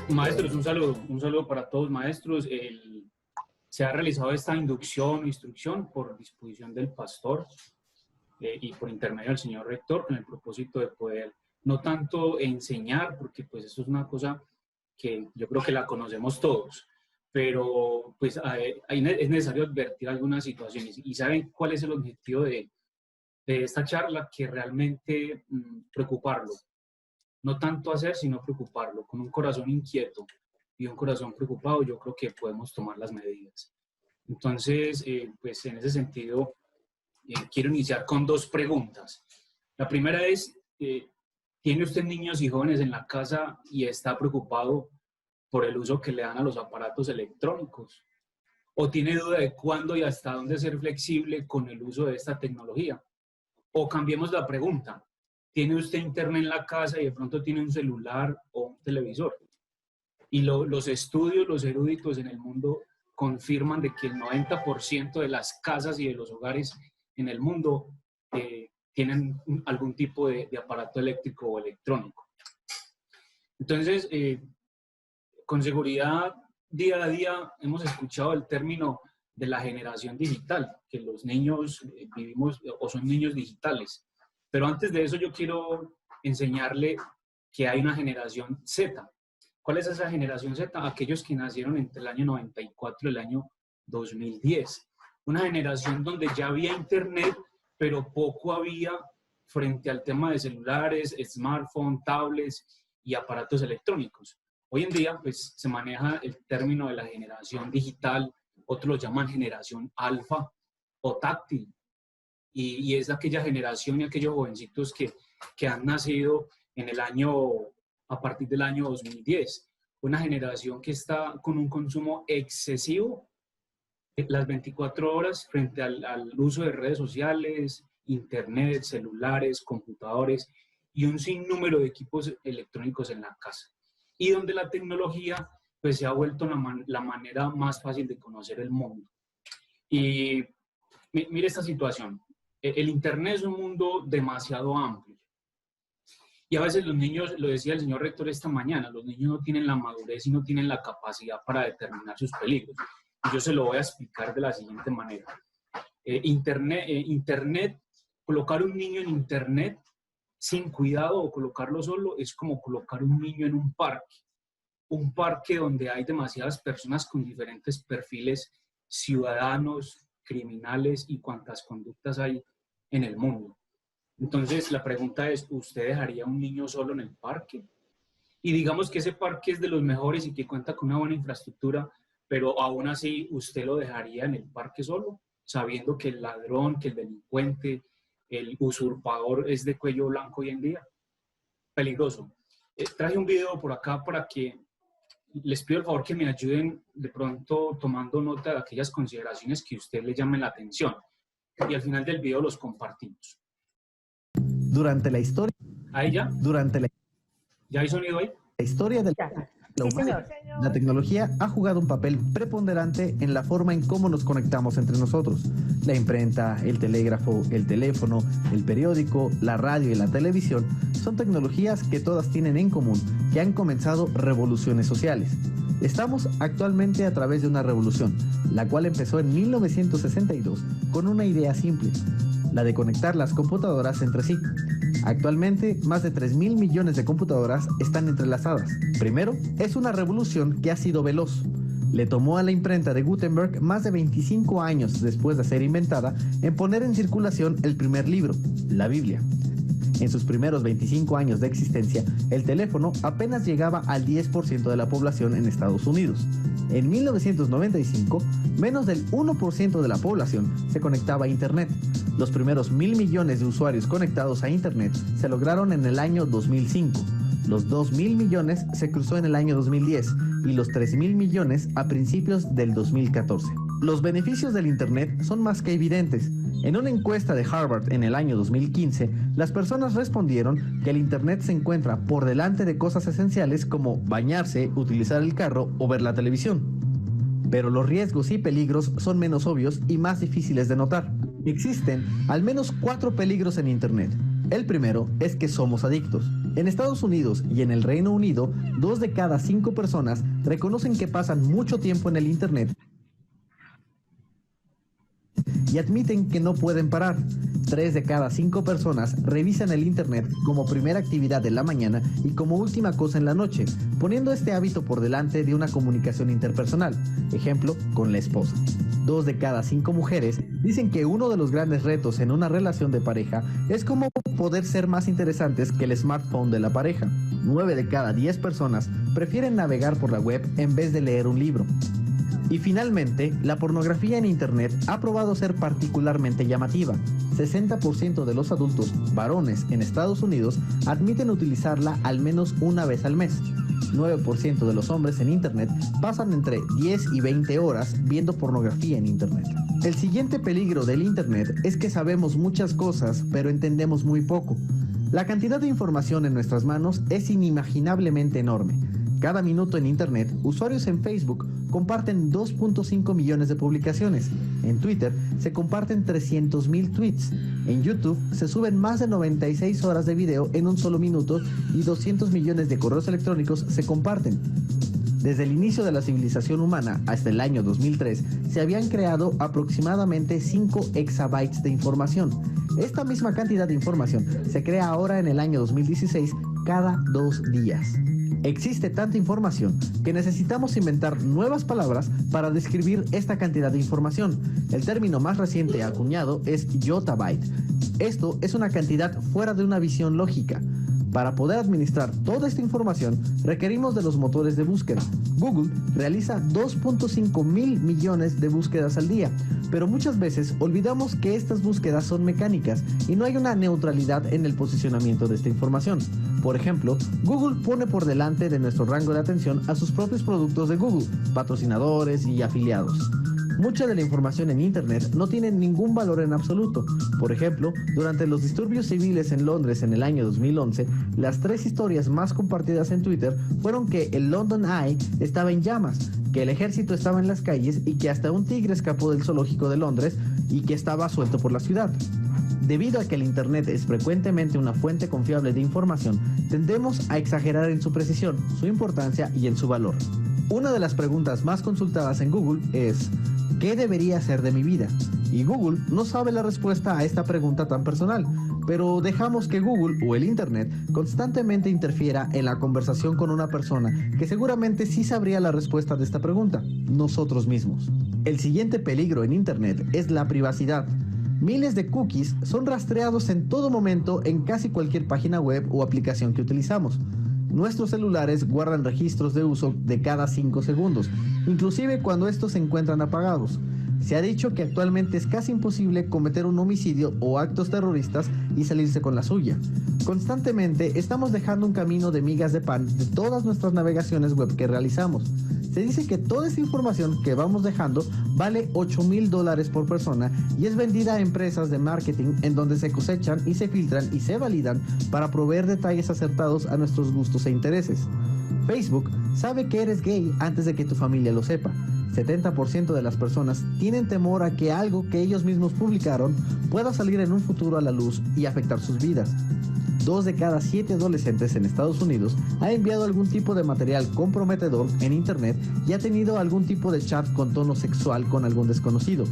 Maestros, un saludo para todos maestros. Se ha realizado esta inducción o instrucción por disposición del pastor y por intermedio del señor rector con el propósito de poder no tanto enseñar, porque pues eso es una cosa que yo creo que la conocemos todos, pero pues es necesario advertir algunas situaciones. ¿Y saben cuál es el objetivo de esta charla? Que realmente preocuparlo. No tanto hacer, sino preocuparlo. Con un corazón inquieto y un corazón preocupado, yo creo que podemos tomar las medidas. Entonces, pues en ese sentido, quiero iniciar con dos preguntas. La primera es, ¿tiene usted niños y jóvenes en la casa y está preocupado por el uso que le dan a los aparatos electrónicos? ¿O tiene duda de cuándo y hasta dónde ser flexible con el uso de esta tecnología? O cambiemos la pregunta. ¿Tiene usted internet en la casa y de pronto tiene un celular o un televisor? Y los estudios, los eruditos en el mundo confirman de que el 90% de las casas y de los hogares en el mundo tienen algún tipo de aparato eléctrico o electrónico. Entonces, con seguridad, día a día hemos escuchado el término de la generación digital, que los niños vivimos o son niños digitales. Pero antes de eso yo quiero enseñarle que hay una generación Z. ¿Cuál es esa generación Z? Aquellos que nacieron entre el año 94 y el año 2010. Una generación donde ya había internet, pero poco había frente al tema de celulares, smartphones, tablets y aparatos electrónicos. Hoy en día pues, se maneja el término de la generación digital, otros lo llaman generación alfa o táctil. Y es aquella generación y aquellos jovencitos que han nacido en el año, a partir del año 2010. Una generación que está con un consumo excesivo las 24 horas frente al uso de redes sociales, internet, celulares, computadores y un sinnúmero de equipos electrónicos en la casa. Y donde la tecnología pues, se ha vuelto la manera más fácil de conocer el mundo. Y mire esta situación. El internet es un mundo demasiado amplio. Y a veces los niños, lo decía el señor rector esta mañana, los niños no tienen la madurez y no tienen la capacidad para determinar sus peligros. Y yo se lo voy a explicar de la siguiente manera. Internet, colocar un niño en internet sin cuidado o colocarlo solo es como colocar un niño en un parque donde hay demasiadas personas con diferentes perfiles ciudadanos, criminales y cuantas conductas hay en el mundo. Entonces la pregunta es, ¿usted dejaría a un niño solo en el parque? Y digamos que ese parque es de los mejores y que cuenta con una buena infraestructura, pero aún así usted lo dejaría en el parque solo, sabiendo que el ladrón, que el delincuente, el usurpador es de cuello blanco hoy en día. Peligroso. Traje un video por acá para que les pido el favor que me ayuden de pronto tomando nota de aquellas consideraciones que a usted le llamen la atención. Y al final del video los compartimos. Durante la historia... ¿Ahí ya? ¿Ya hay sonido ahí? La historia de la tecnología ha jugado un papel preponderante en la forma en cómo nos conectamos entre nosotros. La imprenta, el telégrafo, el teléfono, el periódico, la radio y la televisión son tecnologías que todas tienen en común que han comenzado revoluciones sociales. Estamos actualmente a través de una revolución, la cual empezó en 1962 con una idea simple, la de conectar las computadoras entre sí. Actualmente, más de 3.000 millones de computadoras están entrelazadas. Primero, es una revolución que ha sido veloz. Le tomó a la imprenta de Gutenberg más de 25 años después de ser inventada en poner en circulación el primer libro, la Biblia. En sus primeros 25 años de existencia, el teléfono apenas llegaba al 10% de la población en Estados Unidos. En 1995, menos del 1% de la población se conectaba a Internet. Los primeros 1.000 millones de usuarios conectados a Internet se lograron en el año 2005. Los 2.000 millones se cruzó en el año 2010 y los 3.000 millones a principios del 2014. Los beneficios del Internet son más que evidentes. En una encuesta de Harvard en el año 2015, las personas respondieron que el Internet se encuentra por delante de cosas esenciales como bañarse, utilizar el carro o ver la televisión. Pero los riesgos y peligros son menos obvios y más difíciles de notar. Existen al menos 4 peligros en Internet. El primero es que somos adictos. En Estados Unidos y en el Reino Unido, 2 de cada 5 personas reconocen que pasan mucho tiempo en el Internet y admiten que no pueden parar. 3 de cada 5 personas revisan el Internet como primera actividad de la mañana y como última cosa en la noche, poniendo este hábito por delante de una comunicación interpersonal, ejemplo, con la esposa. 2 de cada 5 mujeres dicen que uno de los grandes retos en una relación de pareja es cómo poder ser más interesantes que el smartphone de la pareja. 9 de cada 10 personas prefieren navegar por la web en vez de leer un libro. Y finalmente, la pornografía en Internet ha probado ser particularmente llamativa. 60% de los adultos varones en Estados Unidos admiten utilizarla al menos una vez al mes. 9% de los hombres en Internet pasan entre 10 y 20 horas viendo pornografía en Internet. El siguiente peligro del Internet es que sabemos muchas cosas, pero entendemos muy poco. La cantidad de información en nuestras manos es inimaginablemente enorme. Cada minuto en Internet, usuarios en Facebook comparten 2.5 millones de publicaciones. En Twitter se comparten 300,000 tweets. En YouTube se suben más de 96 horas de video en un solo minuto y 200 millones de correos electrónicos se comparten. Desde el inicio de la civilización humana hasta el año 2003, se habían creado aproximadamente 5 exabytes de información. Esta misma cantidad de información se crea ahora en el año 2016 cada 2 días. Existe tanta información que necesitamos inventar nuevas palabras para describir esta cantidad de información. El término más reciente acuñado es yottabyte. Esto es una cantidad fuera de una visión lógica. Para poder administrar toda esta información, requerimos de los motores de búsqueda. Google realiza 2.5 mil millones de búsquedas al día, pero muchas veces olvidamos que estas búsquedas son mecánicas y no hay una neutralidad en el posicionamiento de esta información. Por ejemplo, Google pone por delante de nuestro rango de atención a sus propios productos de Google, patrocinadores y afiliados. Mucha de la información en Internet no tiene ningún valor en absoluto. Por ejemplo, durante los disturbios civiles en Londres en el año 2011, las 3 historias más compartidas en Twitter fueron que el London Eye estaba en llamas, que el ejército estaba en las calles y que hasta un tigre escapó del zoológico de Londres y que estaba suelto por la ciudad. Debido a que el Internet es frecuentemente una fuente confiable de información, tendemos a exagerar en su precisión, su importancia y en su valor. Una de las preguntas más consultadas en Google es: ¿qué debería hacer de mi vida? Y Google no sabe la respuesta a esta pregunta tan personal, pero dejamos que Google o el Internet constantemente interfiera en la conversación con una persona que seguramente sí sabría la respuesta de esta pregunta: nosotros mismos. El siguiente peligro en Internet es la privacidad. Miles de cookies son rastreados en todo momento en casi cualquier página web o aplicación que utilizamos. Nuestros celulares guardan registros de uso de cada 5 segundos, inclusive cuando estos se encuentran apagados. Se ha dicho que actualmente es casi imposible cometer un homicidio o actos terroristas y salirse con la suya. Constantemente estamos dejando un camino de migas de pan de todas nuestras navegaciones web que realizamos. Se dice que toda esta información que vamos dejando vale $8,000 por persona y es vendida a empresas de marketing en donde se cosechan y se filtran y se validan para proveer detalles acertados a nuestros gustos e intereses. Facebook sabe que eres gay antes de que tu familia lo sepa. 70% de las personas tienen temor a que algo que ellos mismos publicaron pueda salir en un futuro a la luz y afectar sus vidas. 2 de cada 7 adolescentes en Estados Unidos ha enviado algún tipo de material comprometedor en Internet y ha tenido algún tipo de chat con tono sexual con algún desconocido.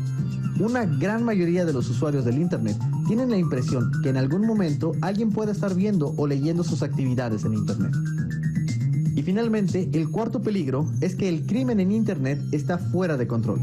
Una gran mayoría de los usuarios del Internet tienen la impresión que en algún momento alguien puede estar viendo o leyendo sus actividades en Internet. Y finalmente, el cuarto peligro es que el crimen en Internet está fuera de control.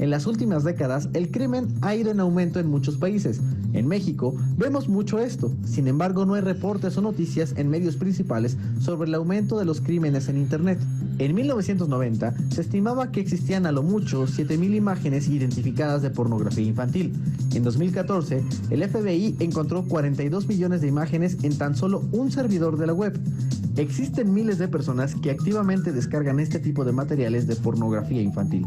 En las últimas décadas, el crimen ha ido en aumento en muchos países. En México vemos mucho esto, sin embargo no hay reportes o noticias en medios principales sobre el aumento de los crímenes en Internet. En 1990 se estimaba que existían a lo mucho 7,000 imágenes identificadas de pornografía infantil. En 2014, el FBI encontró 42 millones de imágenes en tan solo un servidor de la web. Existen miles de personas que activamente descargan este tipo de materiales de pornografía infantil.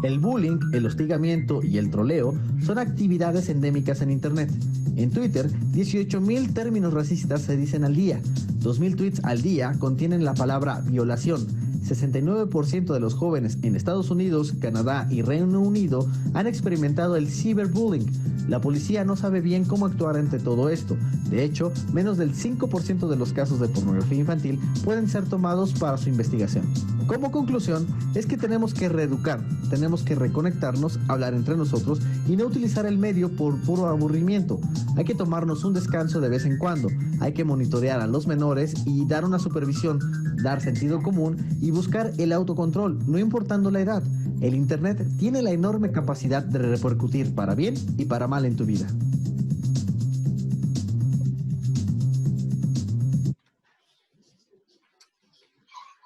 El bullying, el hostigamiento y el troleo son actividades endémicas en Internet. En Twitter, 18,000 términos racistas se dicen al día. 2,000 tweets al día contienen la palabra violación. 69% de los jóvenes en Estados Unidos, Canadá y Reino Unido han experimentado el ciberbullying. La policía no sabe bien cómo actuar ante todo esto. De hecho, menos del 5% de los casos de pornografía infantil pueden ser tomados para su investigación. Como conclusión, es que tenemos que reeducar, tenemos que reconectarnos, hablar entre nosotros y no utilizar el medio por puro aburrimiento. Hay que tomarnos un descanso de vez en cuando, hay que monitorear a los menores y dar una supervisión, dar sentido común y buscar el autocontrol, no importando la edad. El Internet tiene la enorme capacidad de repercutir para bien y para mal en tu vida.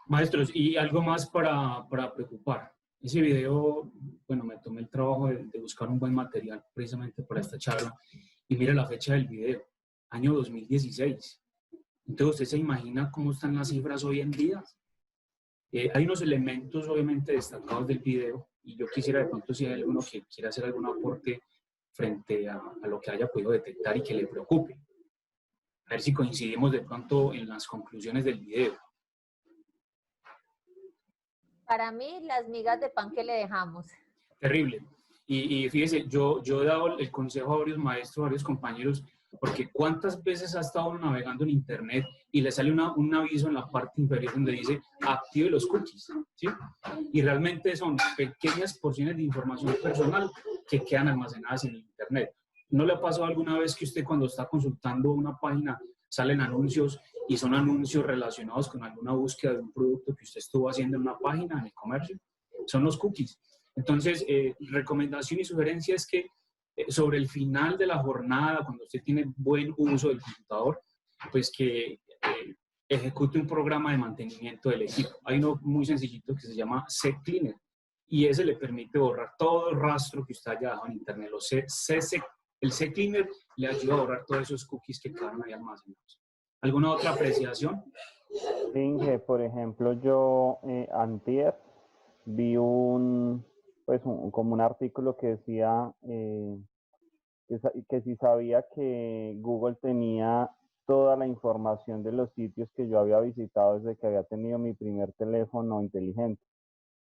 Maestros, y algo más para preocupar. Ese video, bueno, me tomé el trabajo de buscar un buen material precisamente para esta charla. Y mira la fecha del video, año 2016. Entonces, ¿usted se imagina cómo están las cifras hoy en día? Hay unos elementos obviamente destacados del video y yo quisiera de pronto si hay alguno que quiera hacer algún aporte frente a lo que haya podido detectar y que le preocupe. A ver si coincidimos de pronto en las conclusiones del video. Para mí, las migas de pan que le dejamos. Terrible. Y fíjese, yo he dado el consejo a varios maestros, a varios compañeros, porque ¿cuántas veces ha estado uno navegando en Internet y le sale un aviso en la parte inferior donde dice active los cookies? ¿Sí? Y realmente son pequeñas porciones de información personal que quedan almacenadas en Internet. ¿No le ha pasado alguna vez que usted cuando está consultando una página salen anuncios y son anuncios relacionados con alguna búsqueda de un producto que usted estuvo haciendo en una página, en el comercio? Son los cookies. Entonces, recomendación y sugerencia es que sobre el final de la jornada, cuando usted tiene buen uso del computador, pues que ejecute un programa de mantenimiento del equipo. Hay uno muy sencillito que se llama CCleaner y ese le permite borrar todo el rastro que usted haya dejado en Internet. El CCleaner le ayuda a borrar todos esos cookies que quedaron ahí almacenados. ¿Alguna otra apreciación? Inge, por ejemplo, yo antier vi como un artículo que decía que si sabía que Google tenía toda la información de los sitios que yo había visitado desde que había tenido mi primer teléfono inteligente.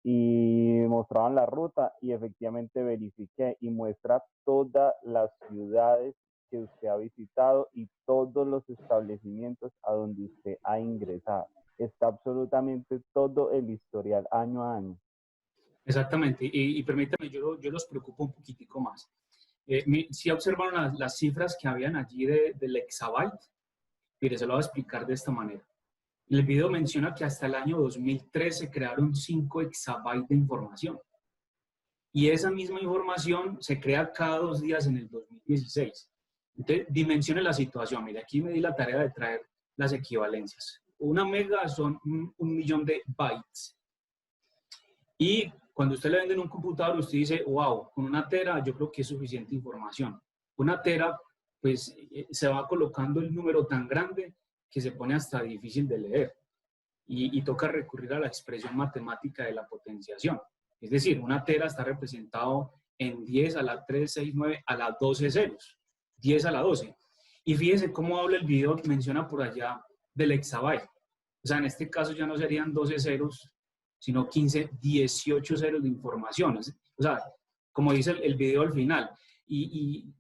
Y mostraban la ruta y efectivamente verifiqué y muestra todas las ciudades que usted ha visitado y todos los establecimientos a donde usted ha ingresado. Está absolutamente todo el historial año a año. Exactamente, y permítame, yo los preocupo un poquitico más. Si observaron las cifras que habían allí del exabyte, mire, se lo voy a explicar de esta manera. El video menciona que hasta el año 2013 se crearon 5 exabytes de información. Y esa misma información se crea cada 2 días en el 2016. Entonces, dimensione la situación. Mire, aquí me di la tarea de traer las equivalencias. 1 mega son 1.000.000 de bytes. Y cuando usted le vende en un computador, usted dice, wow, con 1 tera yo creo que es suficiente información. 1 tera, pues se va colocando el número tan grande que se pone hasta difícil de leer. Y toca recurrir a la expresión matemática de la potenciación. Es decir, 1 tera está representado en 10 a la 3, 6, 9 a la 12 ceros. 10 a la 12. Y fíjese cómo habla el video, menciona por allá del exabyte. O sea, en este caso ya no serían 12 ceros, sino 15, 18 ceros de información. O sea, como dice el video al final. Y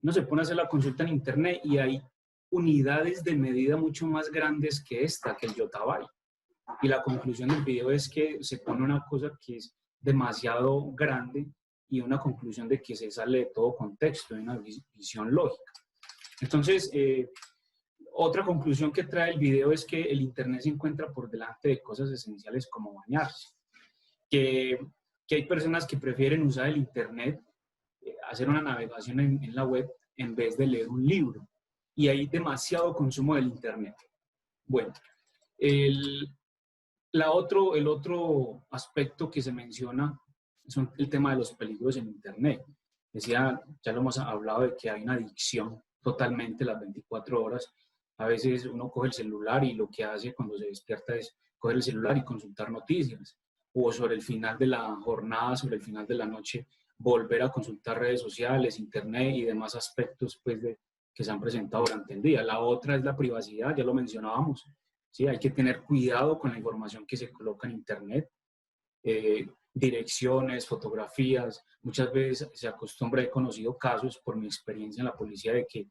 no se pone a hacer la consulta en Internet y hay unidades de medida mucho más grandes que esta, que el yottabyte. Y la conclusión del video es que se pone una cosa que es demasiado grande y una conclusión de que se sale de todo contexto, de una visión lógica. Entonces, otra conclusión que trae el video es que el Internet se encuentra por delante de cosas esenciales como bañarse. Que hay personas que prefieren usar el Internet, hacer una navegación en la web, en vez de leer un libro. Y hay demasiado consumo del Internet. Bueno, el otro aspecto que se menciona es el tema de los peligros en Internet. Decía, ya lo hemos hablado de que hay una adicción totalmente las 24 horas. A veces uno coge el celular y lo que hace cuando se despierta es coger el celular y consultar noticias. O sobre el final de la jornada, sobre el final de la noche, volver a consultar redes sociales, Internet y demás aspectos pues, que se han presentado durante el día. La otra es la privacidad, ya lo mencionábamos. ¿sí? Hay que tener cuidado con la información que se coloca en Internet, direcciones, fotografías. Muchas veces se acostumbra, he conocido casos por mi experiencia en la policía de que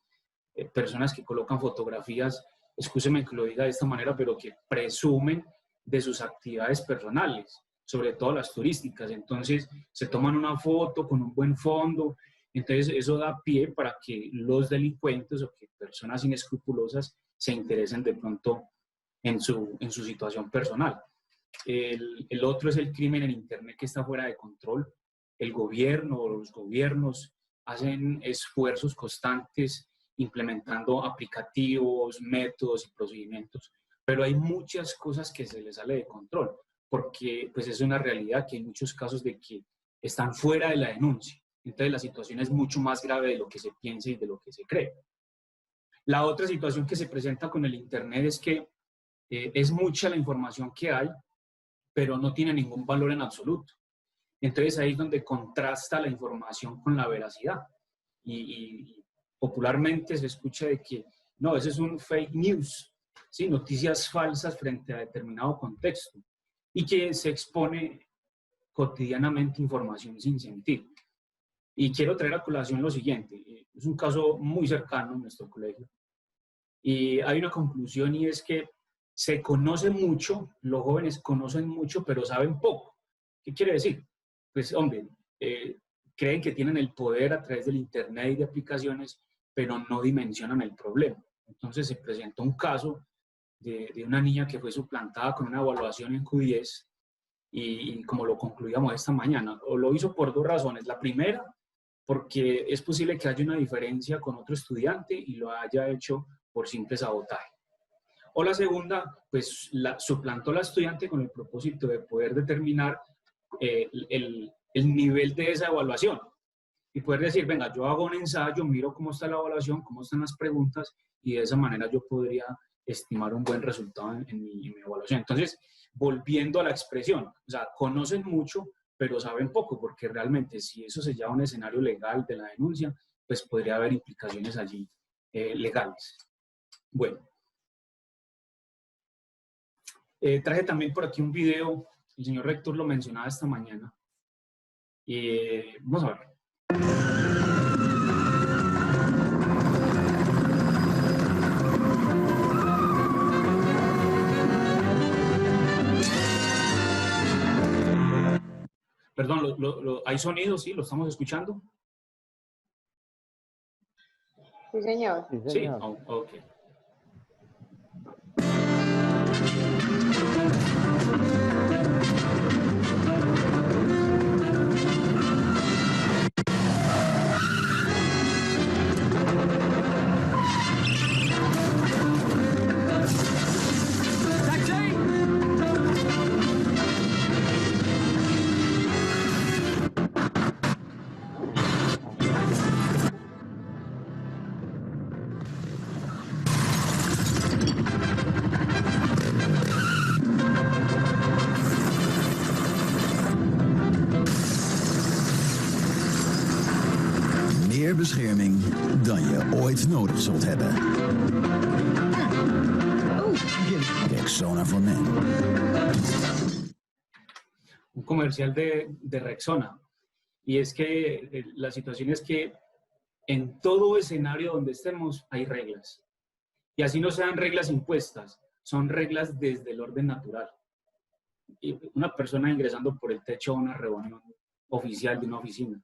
personas que colocan fotografías, escúcheme que lo diga de esta manera, pero que presumen de sus actividades personales, sobre todo las turísticas. Entonces se toman una foto con un buen fondo, entonces eso da pie para que los delincuentes o que personas inescrupulosas se interesen de pronto en su situación personal. El otro es el crimen en Internet que está fuera de control. El gobierno o los gobiernos hacen esfuerzos constantes implementando aplicativos, métodos y procedimientos, pero hay muchas cosas que se les sale de control, porque pues es una realidad que hay muchos casos de que están fuera de la denuncia. Entonces la situación es mucho más grave de lo que se piensa y de lo que se cree. La otra situación que se presenta con el Internet es que es mucha la información que hay, pero no tiene ningún valor en absoluto. Entonces ahí es donde contrasta la información con la veracidad. Y popularmente se escucha de que no, ese es un fake news, ¿sí? Noticias falsas frente a determinado contexto y que se expone cotidianamente información sin sentido. Y quiero traer a colación lo siguiente, es un caso muy cercano en nuestro colegio y hay una conclusión y es que se conoce mucho, los jóvenes conocen mucho, pero saben poco. ¿Qué quiere decir? Pues, hombre, creen que tienen el poder a través del Internet y de aplicaciones, pero no dimensionan el problema. Entonces se presentó un caso de una niña que fue suplantada con una evaluación en Q10 y como lo concluíamos esta mañana, o lo hizo por dos razones. La primera, porque es posible que haya una diferencia con otro estudiante y lo haya hecho por simple sabotaje. O la segunda, pues suplantó a la estudiante con el propósito de poder determinar el nivel de esa evaluación y poder decir, venga, yo hago un ensayo, miro cómo está la evaluación, cómo están las preguntas y de esa manera yo podría estimar un buen resultado en mi evaluación. Entonces, volviendo a la expresión, o sea, conocen mucho, pero saben poco, porque realmente si eso se llama un escenario legal de la denuncia, pues podría haber implicaciones allí legales. Bueno. Traje también por aquí un video, el señor rector lo mencionaba esta mañana. Vamos a ver. Perdón, ¿hay sonido? ¿Sí? ¿Lo estamos escuchando? Sí, señor. Sí, señor. Sí, ok. Meer bescherming dan je ooit nodig zult hebben. Rexona for Men. Un comercial de Rexona. Y es que la situación es que en todo escenario donde estemos hay reglas. Y así no sean reglas impuestas, son reglas desde el orden natural. Y una persona ingresando por el techo a una reunión oficial de una oficina.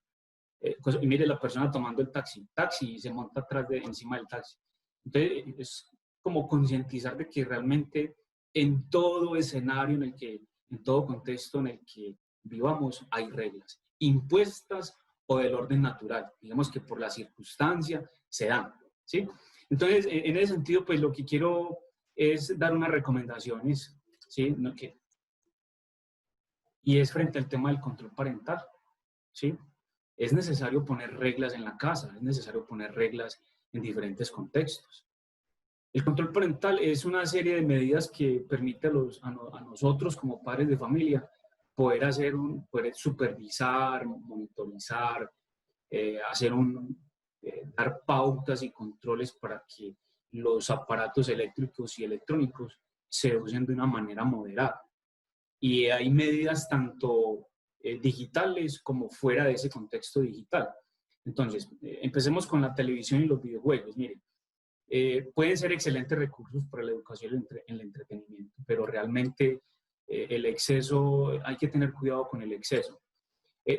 Y mire la persona tomando el taxi y se monta atrás encima del taxi. Entonces es como concientizar de que realmente en todo escenario, en todo contexto en el que vivamos hay reglas, impuestas o del orden natural, digamos que por la circunstancia se dan, ¿sí? Entonces, en ese sentido, pues lo que quiero es dar unas recomendaciones, ¿sí? Y es frente al tema del control parental, ¿sí? Es necesario poner reglas en la casa, es necesario poner reglas en diferentes contextos. El control parental es una serie de medidas que permite a nosotros como padres de familia poder supervisar, monitorizar, dar pautas y controles para que los aparatos eléctricos y electrónicos se usen de una manera moderada. Y hay medidas tanto digitales como fuera de ese contexto digital. Entonces, empecemos con la televisión y los videojuegos. Miren, pueden ser excelentes recursos para la educación y el entretenimiento, pero realmente el exceso, hay que tener cuidado con el exceso.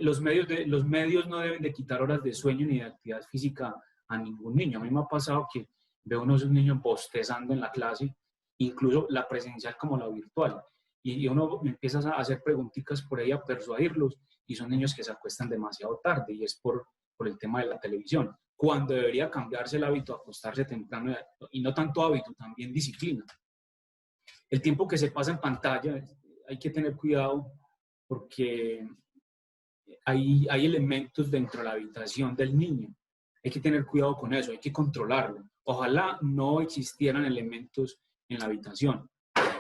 Los medios no deben de quitar horas de sueño ni de actividad física a ningún niño. A mí me ha pasado que veo unos niños bostezando en la clase, incluso la presencial como la virtual, y uno empieza a hacer preguntitas por ahí, a persuadirlos, y son niños que se acuestan demasiado tarde, y es por el tema de la televisión, cuando debería cambiarse el hábito, acostarse temprano, y no tanto hábito, también disciplina. El tiempo que se pasa en pantalla, hay que tener cuidado, porque hay elementos dentro de la habitación del niño. Hay que tener cuidado con eso, hay que controlarlo. Ojalá no existieran elementos en la habitación.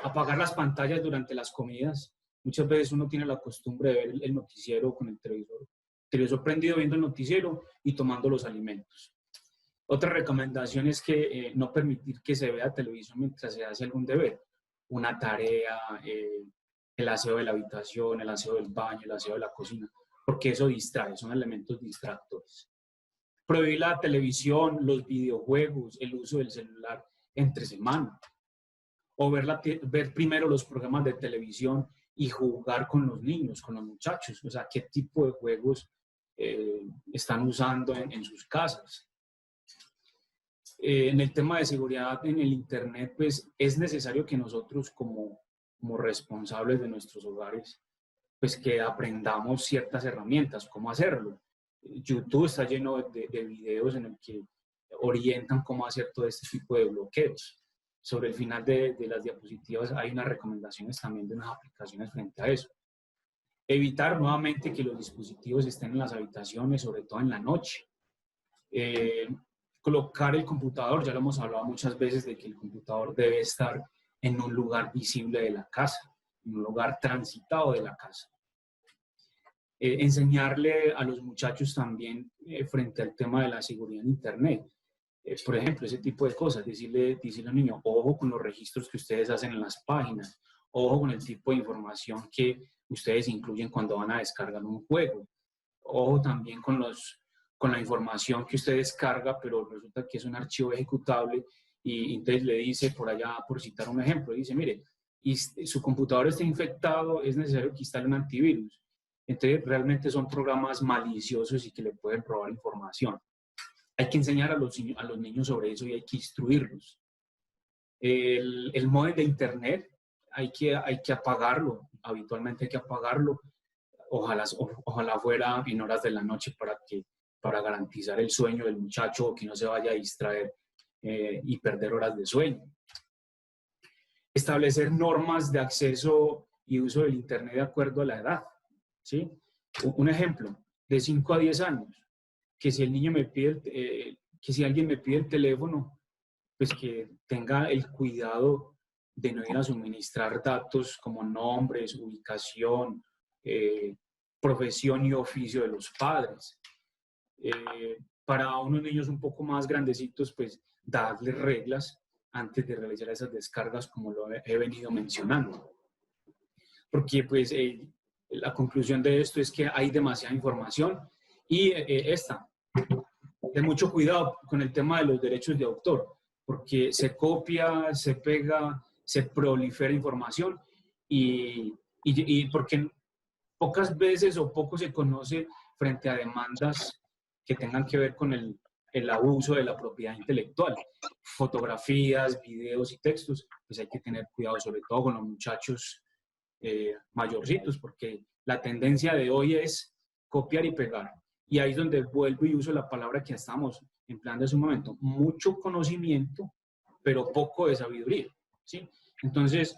Apagar las pantallas durante las comidas. Muchas veces uno tiene la costumbre de ver el noticiero con el televisor prendido, viendo el noticiero y tomando los alimentos. Otra recomendación es que no permitir que se vea televisión mientras se hace algún deber. Una tarea, el aseo de la habitación, el aseo del baño, el aseo de la cocina, porque eso distrae, son elementos distractores. Prohibir la televisión, los videojuegos, el uso del celular entre semana. O ver primero los programas de televisión y jugar con los niños, con los muchachos. O sea, qué tipo de juegos están usando en sus casas. En el tema de seguridad en el Internet, pues es necesario que nosotros como responsables de nuestros hogares, pues que aprendamos ciertas herramientas, cómo hacerlo. YouTube está lleno de videos en el que orientan cómo hacer todo este tipo de bloqueos. Sobre el final de las diapositivas hay unas recomendaciones también de unas aplicaciones frente a eso. Evitar nuevamente que los dispositivos estén en las habitaciones, sobre todo en la noche. Colocar el computador, ya lo hemos hablado muchas veces de que el computador debe estar en un lugar visible de la casa, en un lugar transitado de la casa. Enseñarle a los muchachos también frente al tema de la seguridad en Internet. Por ejemplo, ese tipo de cosas, decirle al niño, ojo con los registros que ustedes hacen en las páginas, ojo con el tipo de información que ustedes incluyen cuando van a descargar un juego, ojo también con la información que usted descarga, pero resulta que es un archivo ejecutable, y entonces le dice por allá, por citar un ejemplo, dice, mire, y su computador está infectado, es necesario que instale un antivirus. Entonces realmente son programas maliciosos y que le pueden robar información. Hay que enseñar a los niños sobre eso y hay que instruirlos. El módem de Internet hay que apagarlo, habitualmente hay que apagarlo, ojalá fuera en horas de la noche para garantizar el sueño del muchacho, o que no se vaya a distraer y perder horas de sueño. Establecer normas de acceso y uso del Internet de acuerdo a la edad, ¿sí? Un ejemplo, de 5 a 10 años, que si el niño me pide, que si alguien me pide el teléfono, pues que tenga el cuidado de no ir a suministrar datos como nombres, ubicación, profesión y oficio de los padres. Para unos niños un poco más grandecitos, pues darles reglas antes de realizar esas descargas, como lo he venido mencionando. Porque pues la conclusión de esto es que hay demasiada información y de mucho cuidado con el tema de los derechos de autor, porque se copia, se pega, se prolifera información y porque pocas veces o poco se conoce frente a demandas que tengan que ver con el abuso de la propiedad intelectual. Fotografías, videos y textos, pues hay que tener cuidado, sobre todo con los muchachos mayorcitos, porque la tendencia de hoy es copiar y pegar. Y ahí es donde vuelvo y uso la palabra que estamos empleando hace un momento. Mucho conocimiento, pero poco de sabiduría, ¿sí? Entonces,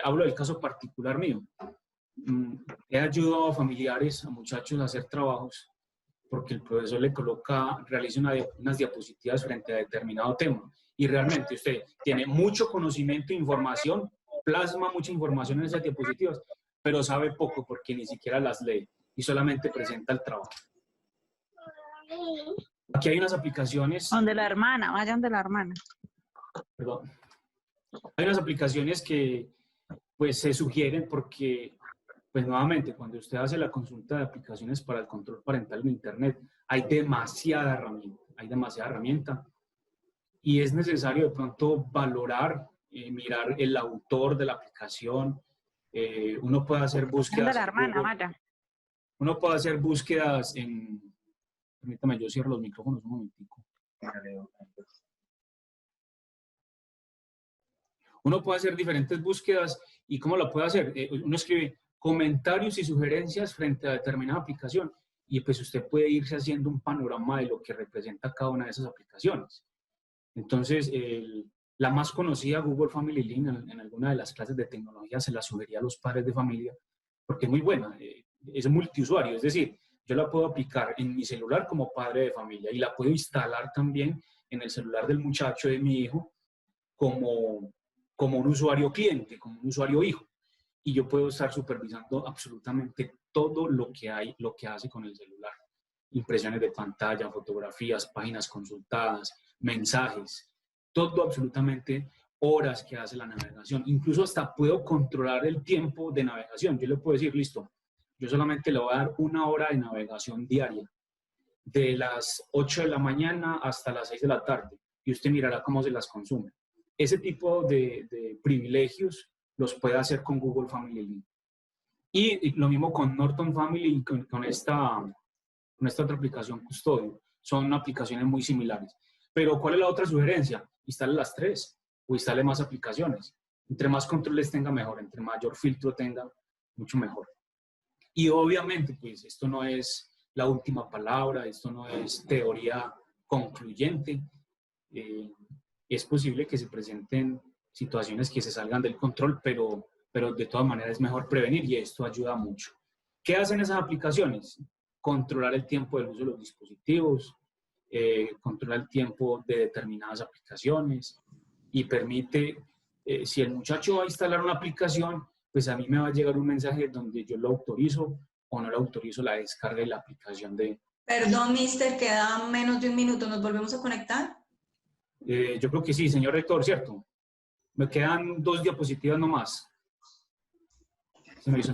hablo del caso particular mío. He ayudado a familiares, a muchachos a hacer trabajos, porque el profesor realiza unas diapositivas frente a determinado tema. Y realmente usted tiene mucho conocimiento e información, plasma mucha información en esas diapositivas, pero sabe poco porque ni siquiera las lee y solamente presenta el trabajo. Aquí hay unas aplicaciones. Donde la hermana, vayan de la hermana. Perdón. Hay unas aplicaciones que pues se sugieren porque, pues nuevamente, cuando usted hace la consulta de aplicaciones para el control parental en Internet, hay demasiada herramienta y es necesario de pronto valorar, mirar el autor de la aplicación. Uno puede hacer búsquedas en Google. Uno puede hacer búsquedas en... Permítame, yo cierro los micrófonos un momentico. Uno puede hacer diferentes búsquedas y ¿cómo lo puede hacer? Uno escribe comentarios y sugerencias frente a determinada aplicación y pues usted puede irse haciendo un panorama de lo que representa cada una de esas aplicaciones. Entonces, la más conocida, Google Family Link, en alguna de las clases de tecnología se la sugería a los padres de familia porque es muy buena, es multiusuario, es decir, yo la puedo aplicar en mi celular como padre de familia y la puedo instalar también en el celular del muchacho de mi hijo como un usuario cliente, como un usuario hijo. Y yo puedo estar supervisando absolutamente todo lo que hace con el celular. Impresiones de pantalla, fotografías, páginas consultadas, mensajes, todo absolutamente, horas que hace la navegación. Incluso hasta puedo controlar el tiempo de navegación. Yo le puedo decir, listo, yo solamente le voy a dar 1 hora de navegación diaria, de las 8 de la mañana hasta las 6 de la tarde, y usted mirará cómo se las consume. Ese tipo de privilegios los puede hacer con Google Family Link. Y lo mismo con Norton Family y con esta otra aplicación Custodio. Son aplicaciones muy similares. Pero ¿cuál es la otra sugerencia? Instale las 3 o instale más aplicaciones. Entre más controles tenga, mejor. Entre mayor filtro tenga, mucho mejor. Y obviamente, pues, esto no es la última palabra, esto no es teoría concluyente. Es posible que se presenten situaciones que se salgan del control, pero de todas maneras es mejor prevenir y esto ayuda mucho. ¿Qué hacen esas aplicaciones? Controlar el tiempo del uso de los dispositivos, controlar el tiempo de determinadas aplicaciones y permite, si el muchacho va a instalar una aplicación, pues a mí me va a llegar un mensaje donde yo lo autorizo o no lo autorizo la descarga de la aplicación de... Perdón, mister, queda menos de 1 minuto. ¿Nos volvemos a conectar? Yo creo que sí, señor rector, ¿cierto? Me quedan 2 diapositivas nomás.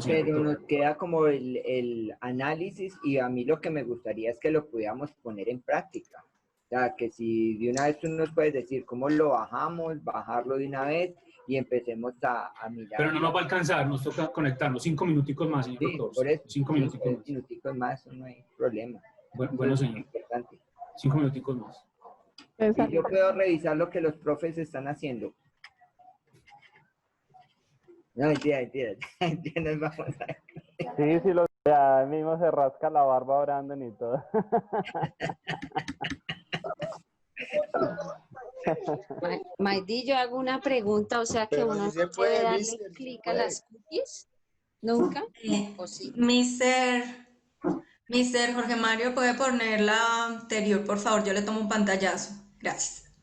Pero nos queda como el análisis y a mí lo que me gustaría es que lo pudiéramos poner en práctica. O sea, que si de una vez tú nos puedes decir cómo lo bajamos, bajarlo de una vez y empecemos a mirar. Pero no nos va a alcanzar, nos toca conectarnos. 5 minuticos más, señor rector. Por eso, 5 minuticos más, no hay problema. Bueno, señor. Importante. 5 minuticos más. Y yo puedo revisar lo que los profes están haciendo. No, mentira. Nos vamos a ver. Sí, ya mismo se rasca la barba orando y todo. Maidí, yo hago una pregunta, o sea que uno no puede darle clic a las cookies, ¿nunca? ¿O sí? Mister Jorge Mario, ¿puede poner la anterior, por favor? Yo le tomo un pantallazo. Gracias.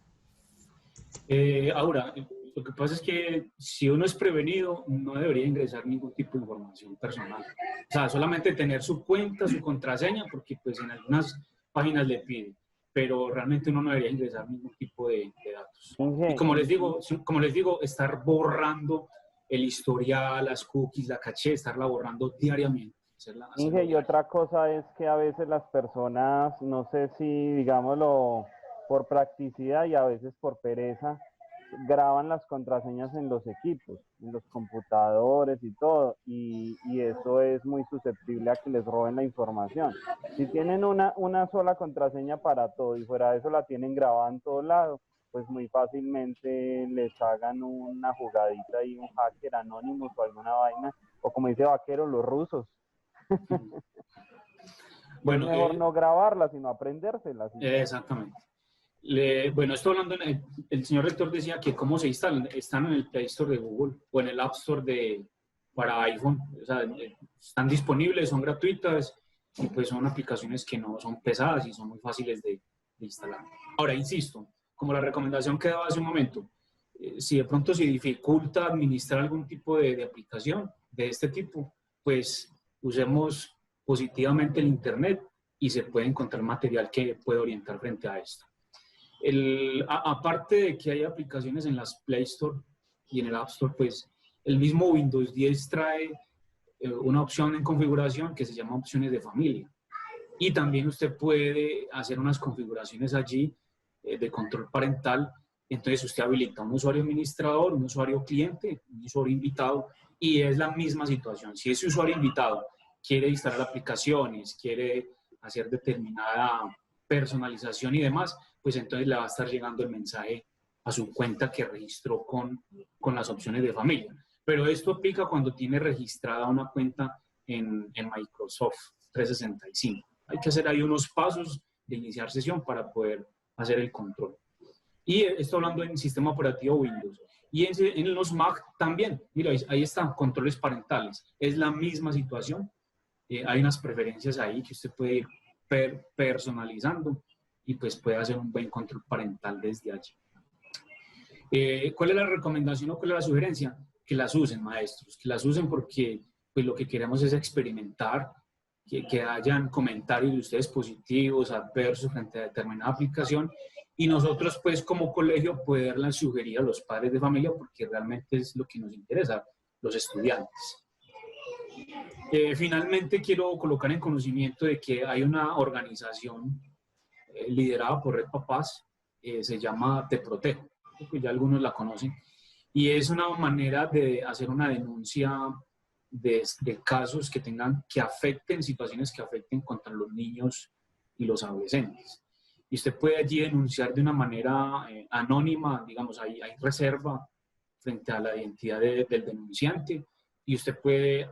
Ahora, lo que pasa es que si uno es prevenido, no debería ingresar ningún tipo de información personal. O sea, solamente tener su cuenta, su contraseña, porque pues en algunas páginas le pide, pero realmente uno no debería ingresar ningún tipo de datos. Y como les digo, estar borrando el historial, las cookies, la caché, estarla borrando diariamente. Inge, y otra cosa es que a veces las personas, no sé si, digámoslo, por practicidad y a veces por pereza, graban las contraseñas en los equipos, en los computadores y todo, y eso es muy susceptible a que les roben la información. Si tienen una sola contraseña para todo y fuera de eso la tienen grabada en todo lado, pues muy fácilmente les hagan una jugadita y un hacker anónimo o alguna vaina, o como dice Vaquero, los rusos. Bueno, es mejor no grabarlas, sino aprendérselas. Exactamente. Bueno, esto hablando, el señor rector decía que cómo se instalan, están en el Play Store de Google o en el App Store para iPhone, o sea, están disponibles, son gratuitas y pues son aplicaciones que no son pesadas y son muy fáciles de instalar. Ahora, insisto, como la recomendación que daba hace un momento, si de pronto se dificulta administrar algún tipo de aplicación de este tipo, pues usemos positivamente el Internet y se puede encontrar material que puede orientar frente a esto. Aparte de que hay aplicaciones en las Play Store, y en el App Store, pues el mismo Windows 10 trae una opción en configuración que se llama opciones de familia. Y también usted puede hacer unas configuraciones allí de control parental. Entonces usted habilita un usuario administrador, un usuario cliente, un usuario invitado, y es la misma situación. Si ese usuario invitado quiere instalar aplicaciones, quiere hacer determinada personalización y demás, pues entonces le va a estar llegando el mensaje a su cuenta que registró con las opciones de familia. Pero esto aplica cuando tiene registrada una cuenta en Microsoft 365. Hay que hacer ahí unos pasos de iniciar sesión para poder hacer el control. Y estoy hablando en sistema operativo Windows. Y en los Mac también. Mira, ahí están, controles parentales. Es la misma situación. Hay unas preferencias ahí que usted puede ir personalizando y pues puede hacer un buen control parental desde allí. ¿Cuál es la recomendación o cuál es la sugerencia? Que las usen, maestros, que las usen porque pues lo que queremos es experimentar, que hayan comentarios de ustedes positivos, adversos frente a determinada aplicación y nosotros pues como colegio poderlas sugerir a los padres de familia porque realmente es lo que nos interesa, los estudiantes. Finalmente quiero colocar en conocimiento de que hay una organización liderada por Red Papás, se llama Te Protejo, que ya algunos la conocen, y es una manera de hacer una denuncia de casos que afecten, situaciones que afecten contra los niños y los adolescentes. Y usted puede allí denunciar de una manera anónima, digamos, hay reserva frente a la identidad del denunciante y usted puede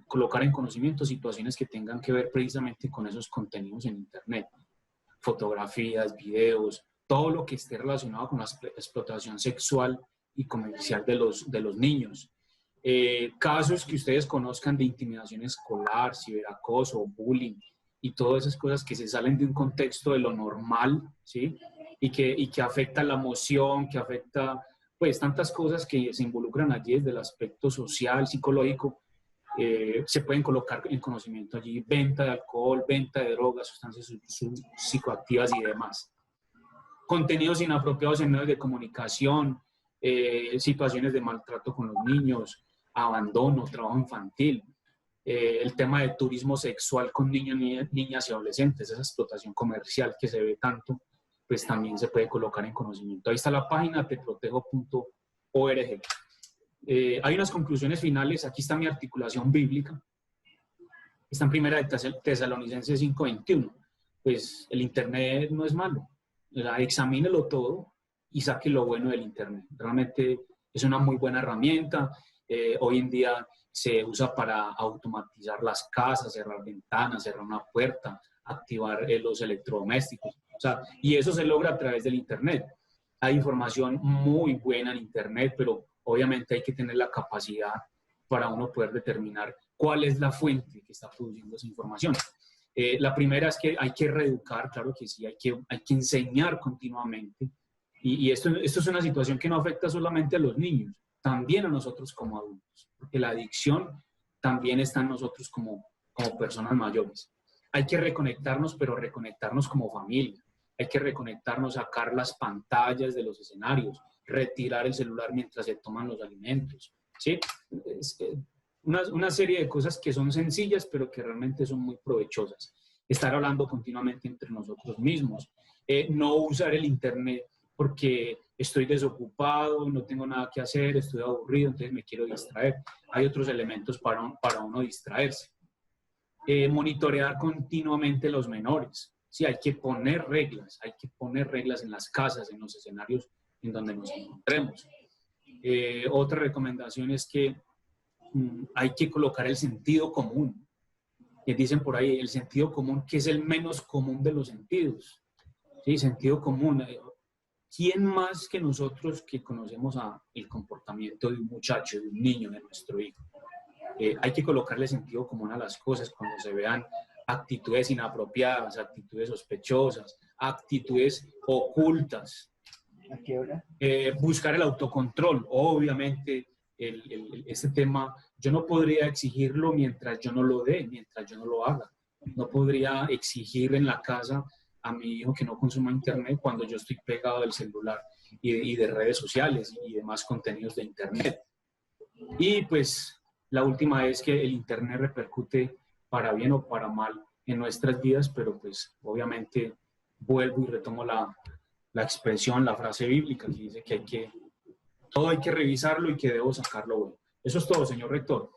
colocar en conocimiento situaciones que tengan que ver precisamente con esos contenidos en Internet. Fotografías, videos, todo lo que esté relacionado con la explotación sexual y comercial de los niños. Casos que ustedes conozcan de intimidación escolar, ciberacoso, bullying y todas esas cosas que se salen de un contexto de lo normal, ¿sí? Y que afecta la emoción, que afecta pues tantas cosas que se involucran allí desde el aspecto social, psicológico, se pueden colocar en conocimiento allí, venta de alcohol, venta de drogas, sustancias psicoactivas y demás. Contenidos inapropiados en medios de comunicación, situaciones de maltrato con los niños, abandono, trabajo infantil, el tema de turismo sexual con niños, niñas y adolescentes, esa explotación comercial que se ve tanto, pues también se puede colocar en conocimiento. Ahí está la página teprotejo.org. Hay unas conclusiones finales, aquí está mi articulación bíblica, está en primera de Tesalonicenses 5:21, pues el Internet no es malo, examínelo todo y saque lo bueno del Internet, realmente es una muy buena herramienta, hoy en día se usa para automatizar las casas, cerrar ventanas, cerrar una puerta, activar los electrodomésticos, o sea, y eso se logra a través del Internet. Hay información muy buena en Internet, pero obviamente hay que tener la capacidad para uno poder determinar cuál es la fuente que está produciendo esa información. La primera es que hay que reeducar, claro que sí, hay que enseñar continuamente. Y esto es una situación que no afecta solamente a los niños, también a nosotros como adultos, porque la adicción también está en nosotros como personas mayores. Hay que reconectarnos, pero reconectarnos como familia. Hay que reconectarnos, sacar las pantallas de los escenarios, retirar el celular mientras se toman los alimentos, ¿sí? Una serie de cosas que son sencillas, pero que realmente son muy provechosas. Estar hablando continuamente entre nosotros mismos. No usar el Internet porque estoy desocupado, no tengo nada que hacer, estoy aburrido, entonces me quiero distraer. Hay otros elementos para uno distraerse. Monitorear continuamente los menores. Sí, hay que poner reglas en las casas, en los escenarios en donde nos encontremos. Otra recomendación es que hay que colocar el sentido común. Dicen por ahí, el sentido común, que es el menos común de los sentidos. Sí, sentido común. ¿Quién más que nosotros que conocemos el comportamiento de un muchacho, de un niño, de nuestro hijo? Hay que colocarle sentido común a las cosas cuando se vean actitudes inapropiadas, actitudes sospechosas, actitudes ocultas. ¿A qué hora? Buscar el autocontrol. Obviamente, este tema, yo no podría exigirlo mientras yo no lo dé, mientras yo no lo haga. No podría exigir en la casa a mi hijo que no consuma internet cuando yo estoy pegado del celular y de redes sociales y demás contenidos de internet. Y pues la última es que el internet repercute para bien o para mal en nuestras vidas, pero pues obviamente vuelvo y retomo la expresión, la frase bíblica que dice que todo hay que revisarlo y que debo sacarlo bueno. Eso es todo, señor rector.